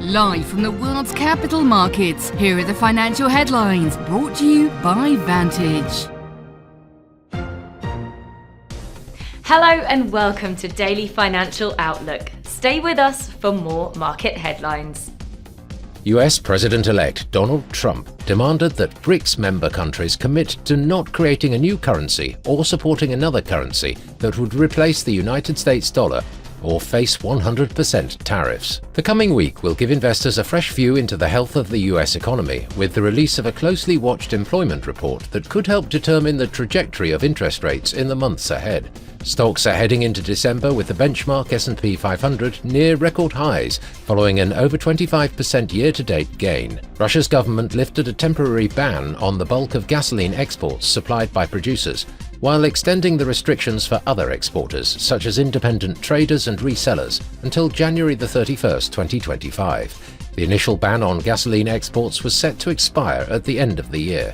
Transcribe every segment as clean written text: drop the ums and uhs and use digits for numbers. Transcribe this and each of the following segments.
Live from the world's capital markets, here are the financial headlines brought to you by Vantage. Hello and welcome to Daily Financial Outlook. Stay with us for more market headlines. US President-elect Donald Trump demanded that BRICS member countries commit to not creating a new currency or supporting another currency that would replace the United States dollar or face 100% tariffs. The coming week will give investors a fresh view into the health of the US economy, with the release of a closely watched employment report that could help determine the trajectory of interest rates in the months ahead. Stocks are heading into December with the benchmark S&P 500 near record highs, following an over 25% year-to-date gain. Russia's government lifted a temporary ban on the bulk of gasoline exports supplied by producers, while extending the restrictions for other exporters, such as independent traders and resellers, until January 31, 2025. The initial ban on gasoline exports was set to expire at the end of the year.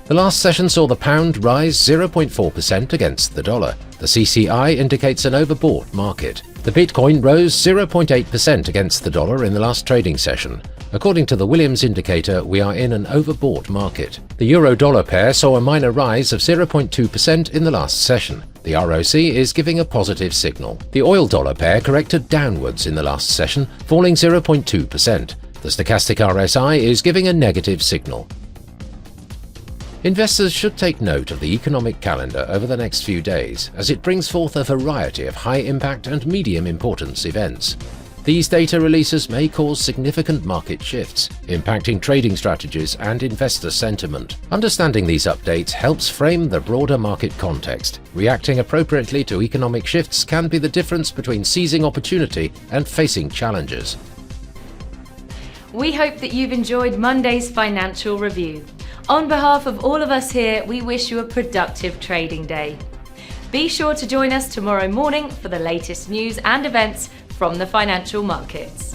The last session saw the pound rise 0.4% against the dollar. The CCI indicates an overbought market. The Bitcoin rose 0.8% against the dollar in the last trading session. According to the Williams indicator, we are in an overbought market. The euro-dollar pair saw a minor rise of 0.2% in the last session. The ROC is giving a positive signal. The oil-dollar pair corrected downwards in the last session, falling 0.2%. The stochastic RSI is giving a negative signal. Investors should take note of the economic calendar over the next few days, as it brings forth a variety of high-impact and medium-importance events. These data releases may cause significant market shifts, impacting trading strategies and investor sentiment. Understanding these updates helps frame the broader market context. Reacting appropriately to economic shifts can be the difference between seizing opportunity and facing challenges. We hope that you've enjoyed Monday's financial review. On behalf of all of us here, we wish you a productive trading day. Be sure to join us tomorrow morning for the latest news and events from the financial markets.